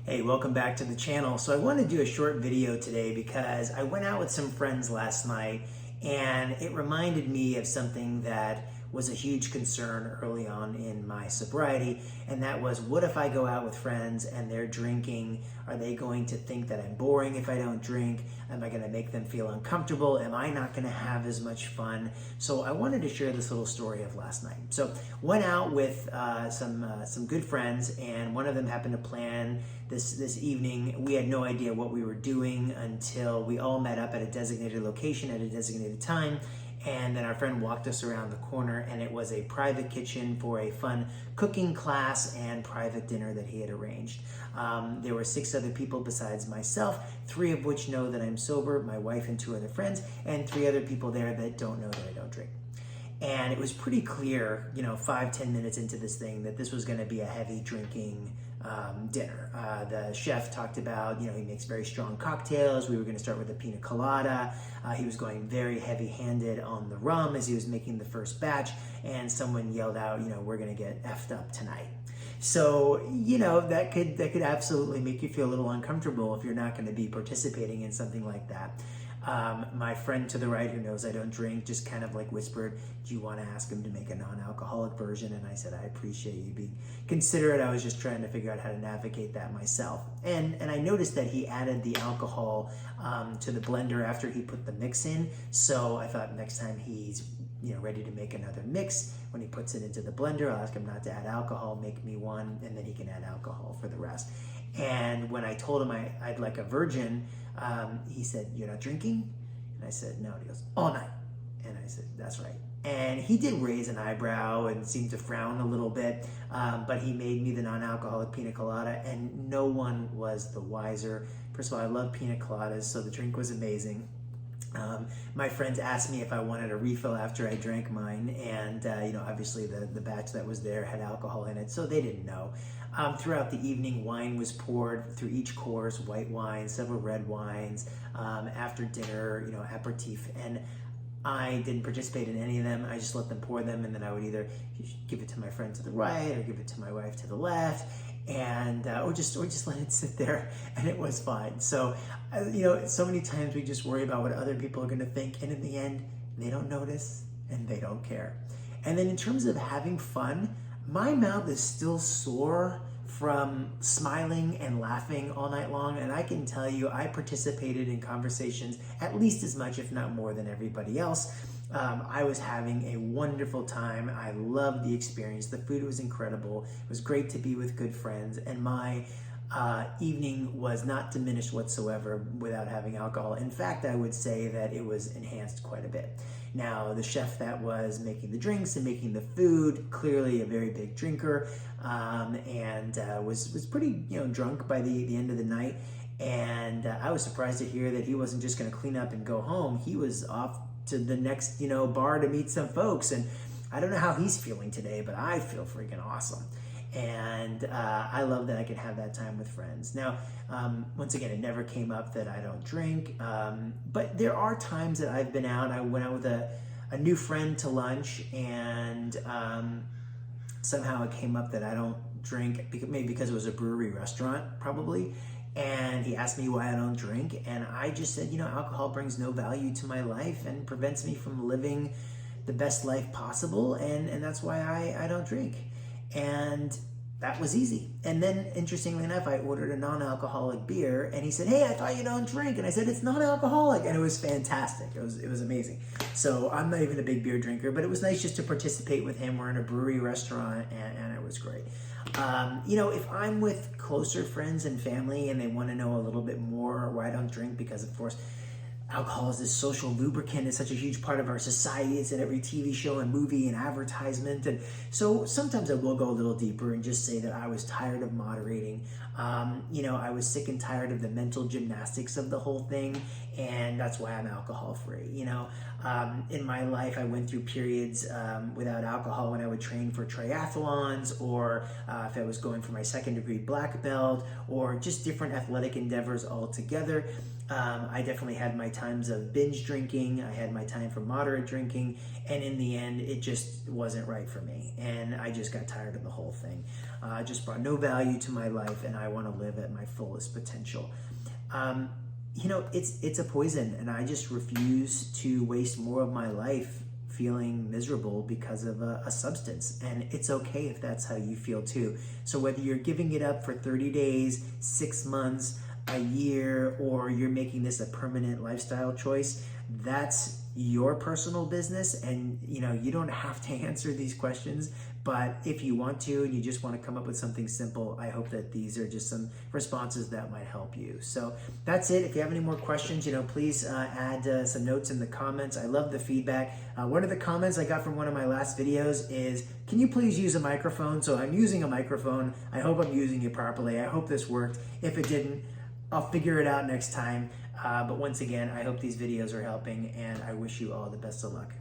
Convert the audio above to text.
Hey, welcome back to the channel. So I want to do a short video today because I went out with some friends last night and it reminded me of something that was a huge concern early on in my sobriety, and that was, what if I go out with friends and they're drinking? Are they going to think that I'm boring if I don't drink? Am I going to make them feel uncomfortable? Am I not going to have as much fun? So I wanted to share this little story of last night. So went out with some good friends, and one of them happened to plan this evening. We had no idea what we were doing until we all met up at a designated location at a designated time. And then our friend walked us around the corner, and it was a private kitchen for a fun cooking class and private dinner that he had arranged. There were 6 other people besides myself, 3 of which know that I'm sober, my wife and 2 other friends, and 3 other people there that don't know that I don't drink. And it was pretty clear, 5-10 minutes into this thing, that this was going to be a heavy drinking dinner. The chef talked about, he makes very strong cocktails. We were going to start with a pina colada. He was going very heavy-handed on the rum as he was making the first batch, and someone yelled out, we're going to get effed up tonight. So, that could absolutely make you feel a little uncomfortable if you're not going to be participating in something like that. My friend to the right, who knows I don't drink, just kind of like whispered, do you want to ask him to make a non-alcoholic version? And I said, I appreciate you being considerate. I was just trying to figure out how to navigate that myself. And I noticed that he added the alcohol to the blender after he put the mix in. So I thought next time he's ready to make another mix, when he puts it into the blender, I'll ask him not to add alcohol, make me one, and then he can add alcohol for the rest. And when I told him I'd like a virgin, he said, you're not drinking? And I said, no. And he goes, all night. And I said, that's right. And he did raise an eyebrow and seemed to frown a little bit, but he made me the non-alcoholic pina colada, and no one was the wiser. First of all, I love pina coladas, so the drink was amazing. My friends asked me if I wanted a refill after I drank mine, and obviously the batch that was there had alcohol in it, so they didn't know. Throughout the evening, wine was poured through each course, white wine, several red wines. After dinner, aperitif, and I didn't participate in any of them. I just let them pour them, and then I would either give it to my friend to the right or give it to my wife to the left, and or just let it sit there, and it was fine. So so many times we just worry about what other people are going to think, and in the end they don't notice and they don't care. And then in terms of having fun, my mouth is still sore from smiling and laughing all night long, and I can tell you I participated in conversations at least as much, if not more, than everybody else. I was having a wonderful time. I loved the experience. The food was incredible. It was great to be with good friends, and my evening was not diminished whatsoever without having alcohol. In fact, I would say that it was enhanced quite a bit. Now, the chef that was making the drinks and making the food, clearly a very big drinker, and was pretty drunk by the end of the night. And I was surprised to hear that he wasn't just going to clean up and go home. He was off to the next bar to meet some folks, and I don't know how he's feeling today, but I feel freaking awesome. And I love that I can have that time with friends. Now, once again, it never came up that I don't drink, but there are times that I've been out. I went out with a new friend to lunch, and somehow it came up that I don't drink, maybe because it was a brewery restaurant, probably. And he asked me why I don't drink, and I just said, alcohol brings no value to my life and prevents me from living the best life possible, and that's why I don't drink. And that was easy. And then, interestingly enough, I ordered a non-alcoholic beer, and he said, hey, I thought you don't drink. And I said, it's non-alcoholic. And it was fantastic. It was amazing. So I'm not even a big beer drinker, but it was nice just to participate with him. We're in a brewery restaurant, and it was great. If I'm with closer friends and family and they want to know a little bit more why I don't drink, because of course, alcohol is this social lubricant. It's such a huge part of our society. It's in every TV show and movie and advertisement. And so sometimes I will go a little deeper and just say that I was tired of moderating. I was sick and tired of the mental gymnastics of the whole thing. And that's why I'm alcohol free. In my life, I went through periods without alcohol when I would train for triathlons, or if I was going for my 2nd degree black belt, or just different athletic endeavors altogether. I definitely had my times of binge drinking. I had my time for moderate drinking, and in the end, it just wasn't right for me. And I just got tired of the whole thing. It just brought no value to my life, and I want to live at my fullest potential. It's a poison, and I just refuse to waste more of my life feeling miserable because of a substance. And it's okay if that's how you feel too. So whether you're giving it up for 30 days, 6 months, a year, or you're making this a permanent lifestyle choice, that's your personal business. And you don't have to answer these questions, but if you want to and you just want to come up with something simple, I hope that these are just some responses that might help you. So that's it. If you have any more questions, please add some notes in the comments. I love the feedback. One of the comments I got from one of my last videos is, can you please use a microphone? So I'm using a microphone. I hope I'm using it properly. I hope this worked. If it didn't, I'll figure it out next time. But once again, I hope these videos are helping, and I wish you all the best of luck.